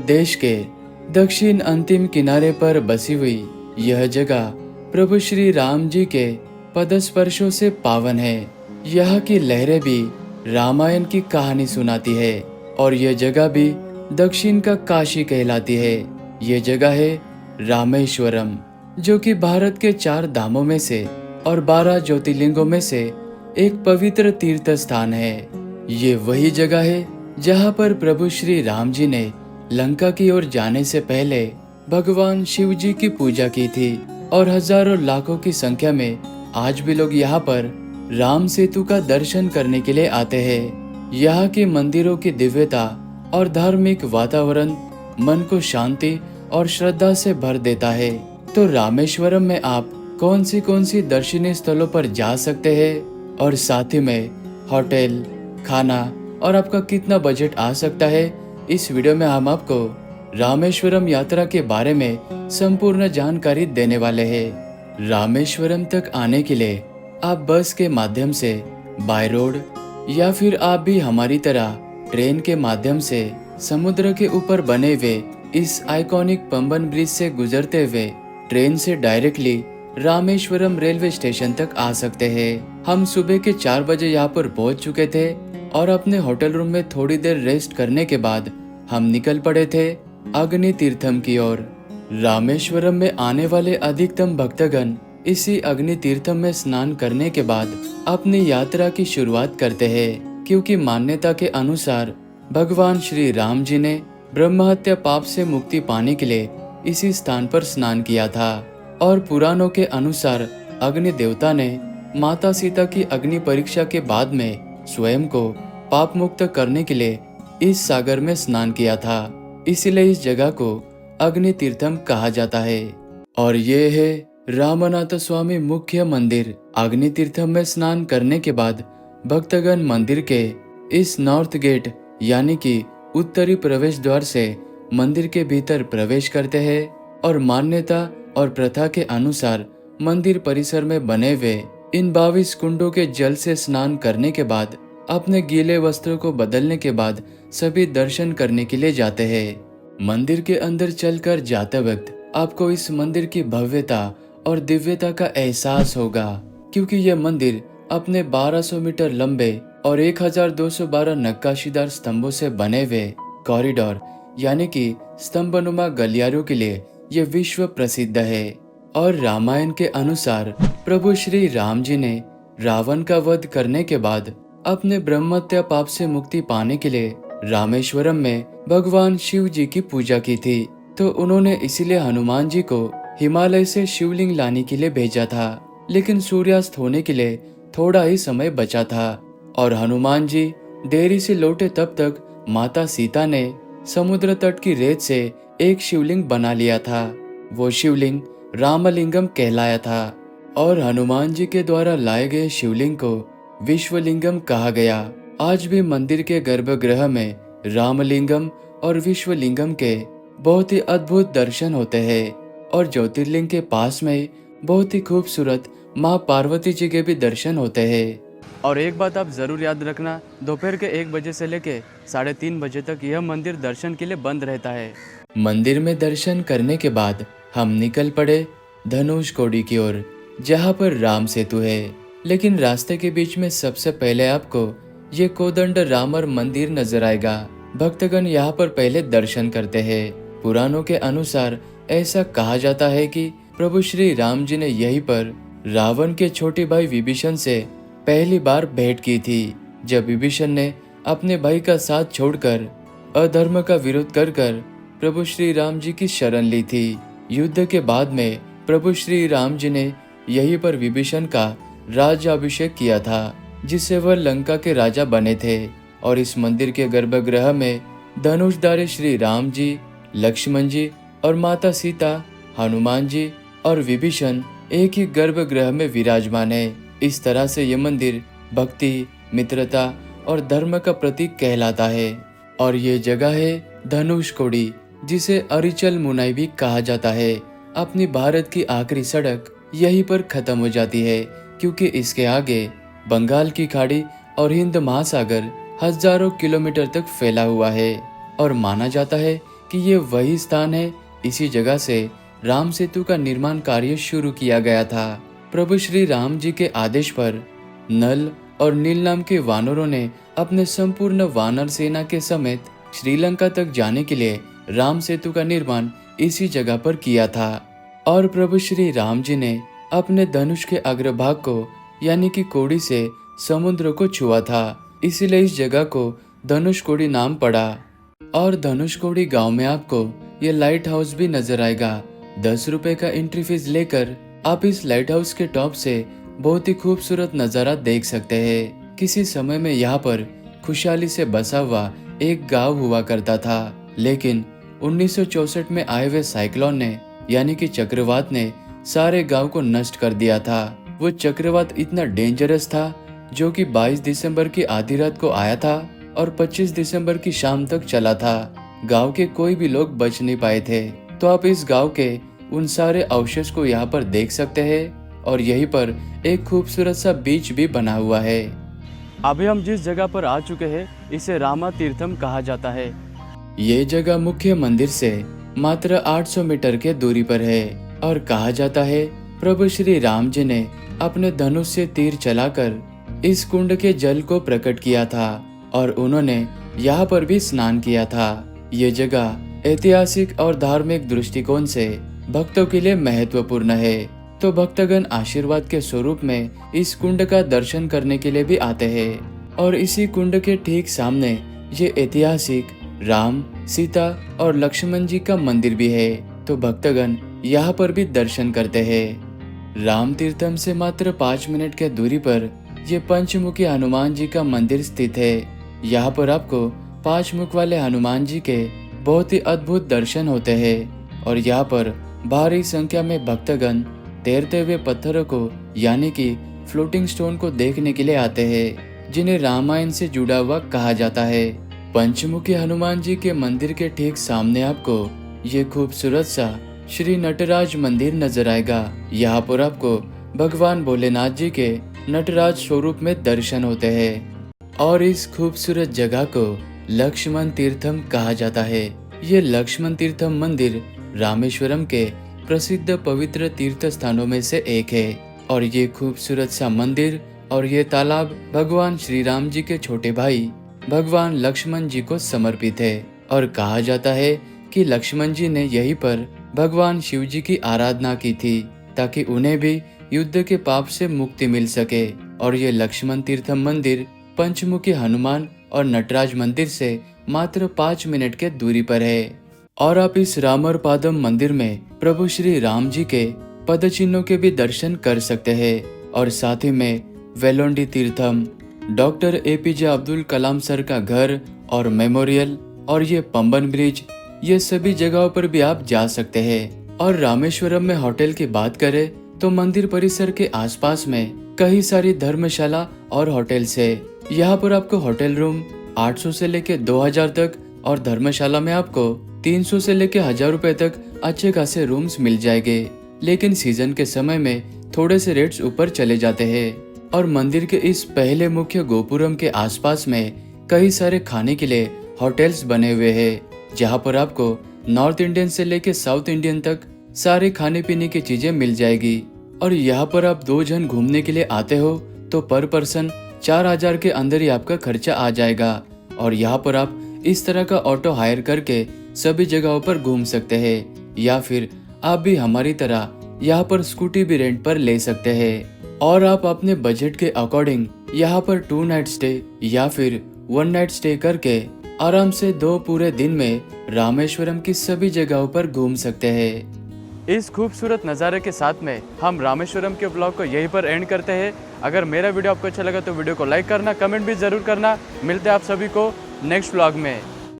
देश के दक्षिण अंतिम किनारे पर बसी हुई यह जगह प्रभु श्री राम जी के पदस्पर्शों से पावन है। यहाँ की लहरें भी रामायण की कहानी सुनाती है और यह जगह भी दक्षिण का काशी कहलाती है। ये जगह है रामेश्वरम, जो कि भारत के 4 धामों में से और 12 ज्योतिर्लिंगों में से एक पवित्र तीर्थ स्थान है। ये वही जगह है जहाँ पर प्रभु श्री राम जी ने लंका की ओर जाने से पहले भगवान शिव जी की पूजा की थी और हजारों लाखों की संख्या में आज भी लोग यहाँ पर राम सेतु का दर्शन करने के लिए आते हैं। यहाँ के मंदिरों की दिव्यता और धार्मिक वातावरण मन को शांति और श्रद्धा से भर देता है। तो रामेश्वरम में आप कौन सी दर्शनीय स्थलों पर जा सकते हैं और साथ ही में होटल, खाना और आपका कितना बजट आ सकता है, इस वीडियो में हम आपको रामेश्वरम यात्रा के बारे में संपूर्ण जानकारी देने वाले हैं। रामेश्वरम तक आने के लिए आप बस के माध्यम से बाय रोड या फिर आप भी हमारी तरह ट्रेन के माध्यम से समुद्र के ऊपर बने हुए इस आइकॉनिक पंबन ब्रिज से गुजरते हुए ट्रेन से डायरेक्टली रामेश्वरम रेलवे स्टेशन तक आ सकते हैं। हम सुबह के 4 बजे यहाँ पर पहुँच चुके थे और अपने होटल रूम में थोड़ी देर रेस्ट करने के बाद हम निकल पड़े थे अग्नि तीर्थम की ओर। रामेश्वरम में आने वाले अधिकतम भक्तगण इसी अग्नि तीर्थम में स्नान करने के बाद अपनी यात्रा की शुरुआत करते हैं, क्योंकि मान्यता के अनुसार भगवान श्री राम जी ने ब्रह्म हत्या पाप से मुक्ति पाने के लिए इसी स्थान पर स्नान किया था। और पुराणों के अनुसार अग्नि देवता ने माता सीता की अग्नि परीक्षा के बाद में स्वयं को पाप मुक्त करने के लिए इस सागर में स्नान किया था। इसीलिए इस जगह को अग्नि तीर्थम कहा जाता है। और ये है रामनाथ स्वामी मुख्य मंदिर। अग्नि तीर्थम में स्नान करने के बाद भक्तगण मंदिर के इस नॉर्थ गेट यानी कि उत्तरी प्रवेश द्वार से मंदिर के भीतर प्रवेश करते हैं और मान्यता और प्रथा के अनुसार मंदिर परिसर में बने हुए इन 22 कुंडों के जल से स्नान करने के बाद अपने गीले वस्त्रों को बदलने के बाद सभी दर्शन करने के लिए जाते हैं। मंदिर के अंदर चलकर जाते वक्त आपको इस मंदिर की भव्यता और दिव्यता का एहसास होगा, क्योंकि यह मंदिर अपने 1200 मीटर लंबे और 1212 नक्काशीदार स्तंभों से बने हुए कॉरिडोर यानी कि स्तंभनुमा गलियारों के लिए ये विश्व प्रसिद्ध है। और रामायण के अनुसार प्रभु श्री राम जी ने रावण का वध करने के बाद अपने ब्रह्महत्या पाप से मुक्ति पाने के लिए रामेश्वरम में भगवान शिव जी की पूजा की थी। तो उन्होंने इसीलिए हनुमान जी को हिमालय से शिवलिंग लाने के लिए भेजा था, लेकिन सूर्यास्त होने के लिए थोड़ा ही समय बचा था और हनुमान जी देरी से लौटे तब तक माता सीता ने समुद्र तट की रेत से एक शिवलिंग बना लिया था। वो शिवलिंग रामलिंगम कहलाया था और हनुमान जी के द्वारा लाए गए शिवलिंग को विश्वलिंगम कहा गया। आज भी मंदिर के गर्भगृह में रामलिंगम और विश्वलिंगम के बहुत ही अद्भुत दर्शन होते हैं और ज्योतिर्लिंग के पास में बहुत ही खूबसूरत माँ पार्वती जी के भी दर्शन होते हैं। और एक बात आप जरूर याद रखना, दोपहर के 1 बजे से लेके 3:30 बजे तक यह मंदिर दर्शन के लिए बंद रहता है। मंदिर में दर्शन करने के बाद हम निकल पड़े धनुषकोडी की ओर, जहाँ पर राम सेतु है। लेकिन रास्ते के बीच में सबसे पहले आपको ये कोदंड रामर मंदिर नजर आएगा। भक्तगण यहाँ पर पहले दर्शन करते हैं। पुराणों के अनुसार ऐसा कहा जाता है कि प्रभु श्री राम जी ने यहीं पर रावण के छोटे भाई विभीषण से पहली बार भेंट की थी, जब विभीषण ने अपने भाई का साथ छोड़कर अधर्म का विरोध कर प्रभु श्री राम जी की शरण ली थी। युद्ध के बाद में प्रभु श्री राम जी ने यहीं पर विभीषण का राज्याभिषेक किया था, जिससे वह लंका के राजा बने थे। और इस मंदिर के गर्भगृह में धनुषधारी श्री राम जी, लक्ष्मण जी और माता सीता, हनुमान जी और विभीषण एक ही गर्भगृह में विराजमान है। इस तरह से ये मंदिर भक्ति, मित्रता और धर्म का प्रतीक कहलाता है। और ये जगह है धनुषकोडी, जिसे अरिचल मुनाई भी कहा जाता है। अपनी भारत की आखिरी सड़क यहीं पर खत्म हो जाती है, क्योंकि इसके आगे बंगाल की खाड़ी और हिंद महासागर हजारों किलोमीटर तक फैला हुआ है। और माना जाता है कि कि ये वही स्थान है। इसी जगह से राम सेतु का निर्माण कार्य शुरू किया गया था। प्रभु श्री राम जी के आदेश पर नल और नील नाम के वानरों ने अपने संपूर्ण वानर सेना के समेत श्रीलंका तक जाने के लिए राम सेतु का निर्माण इसी जगह पर किया था। और प्रभु श्री राम जी ने अपने धनुष के अग्रभाग को यानी कि कोड़ी से समुद्र को छुआ था, इसीलिए इस जगह को धनुषकोडी नाम पड़ा। और धनुषकोडी गांव में आपको ये लाइट हाउस भी नजर आएगा। 10 रुपए का एंट्री फीस लेकर आप इस लाइट हाउस के टॉप से बहुत ही खूबसूरत नजारा देख सकते हैं। किसी समय में यहाँ पर खुशहाली से बसा हुआ एक गांव हुआ करता था, लेकिन 1964 में आए हुए साइक्लोन ने यानी कि चक्रवात ने सारे गांव को नष्ट कर दिया था। वो चक्रवात इतना डेंजरस था जो कि 22 दिसंबर की आधी रात को आया था और 25 दिसंबर की शाम तक चला था। गांव के कोई भी लोग बच नहीं पाए थे। तो आप इस गांव के उन सारे अवशेष को यहाँ पर देख सकते हैं और यहीं पर एक खूबसूरत सा बीच भी बना हुआ है। अभी हम जिस जगह पर आ चुके हैं इसे रामा तीर्थम कहा जाता है। ये जगह मुख्य मंदिर से मात्र 800 मीटर के दूरी पर है और कहा जाता है प्रभु श्री राम जी ने अपने धनुष से तीर चलाकर इस कुंड के जल को प्रकट किया था और उन्होंने यहाँ पर भी स्नान किया था। ये जगह ऐतिहासिक और धार्मिक दृष्टिकोण से भक्तों के लिए महत्वपूर्ण है, तो भक्तगण आशीर्वाद के स्वरूप में इस कुंड का दर्शन करने के लिए भी आते हैं। और इसी कुंड के ठीक सामने ये ऐतिहासिक राम, सीता और लक्ष्मण जी का मंदिर भी है, तो भक्तगण यहाँ पर भी दर्शन करते हैं। राम तीर्थम से मात्र 5 मिनट के दूरी पर ये पंचमुखी हनुमान जी का मंदिर स्थित है। यहाँ पर आपको 5 मुख वाले हनुमान जी के बहुत ही अद्भुत दर्शन होते हैं और यहाँ पर भारी संख्या में भक्तगण तैरते हुए पत्थरों को यानी कि फ्लोटिंग स्टोन को देखने के लिए आते हैं, जिन्हें रामायण से जुड़ा हुआ कहा जाता है। पंचमुखी हनुमान जी के मंदिर के ठीक सामने आपको ये खूबसूरत सा श्री नटराज मंदिर नजर आएगा। यहाँ पर आपको भगवान भोलेनाथ जी के नटराज स्वरूप में दर्शन होते हैं और इस खूबसूरत जगह को लक्ष्मण तीर्थम कहा जाता है। ये लक्ष्मण तीर्थम मंदिर रामेश्वरम के प्रसिद्ध पवित्र तीर्थ स्थानों में से एक है और ये खूबसूरत सा मंदिर और ये तालाब भगवान श्री राम जी के छोटे भाई भगवान लक्ष्मण जी को समर्पित है और कहा जाता है कि लक्ष्मण जी ने यहीं पर भगवान शिव जी की आराधना की थी ताकि उन्हें भी युद्ध के पाप से मुक्ति मिल सके। और ये लक्ष्मण तीर्थम मंदिर पंचमुखी हनुमान और नटराज मंदिर से मात्र 5 मिनट के दूरी पर है। और आप इस रामर पादम मंदिर में प्रभु श्री राम जी के पद चिन्हों के भी दर्शन कर सकते हैं और साथ ही में वेलोंडी Theertham, doctor APJ Abdul Kalam sir का घर और मेमोरियल और ये पंबन ब्रिज, ये सभी जगहों पर भी आप जा सकते हैं। और रामेश्वरम में होटल की बात करें तो मंदिर परिसर के आसपास में कई सारी धर्मशाला और होटल्स है। यहाँ पर आपको होटल रूम 800 से लेके 2000 तक और धर्मशाला में आपको 300 से लेके 1000 रुपए तक अच्छे खासे रूम्स मिल जाएंगे, लेकिन सीजन के समय में थोड़े से रेट्स ऊपर चले जाते हैं। और मंदिर के इस पहले मुख्य गोपुरम के आसपास में कई सारे खाने के लिए होटल्स बने हुए हैं, जहाँ पर आपको नॉर्थ इंडियन से लेके साउथ इंडियन तक सारे खाने पीने की चीजें मिल जाएगी। और यहाँ पर आप 2 जन घूमने के लिए आते हो तो पर पर्सन 4000 के अंदर ही आपका खर्चा आ जाएगा। और यहाँ पर आप इस तरह का ऑटो हायर करके सभी जगहों पर घूम सकते हैं, या फिर आप भी हमारी तरह यहाँ पर स्कूटी भी रेंट पर ले सकते हैं। और आप अपने बजट के अकॉर्डिंग यहाँ पर 2 नाइट स्टे या फिर 1 नाइट स्टे करके आराम से 2 पूरे दिन में रामेश्वरम की सभी जगहों पर घूम सकते हैं। इस खूबसूरत नज़ारे के साथ में हम रामेश्वरम के ब्लॉग को यहीं पर एंड करते हैं। अगर मेरा वीडियो आपको अच्छा लगा तो वीडियो को लाइक करना, कमेंट भी जरूर करना। मिलते हैं आप सभी को नेक्स्ट ब्लॉग में।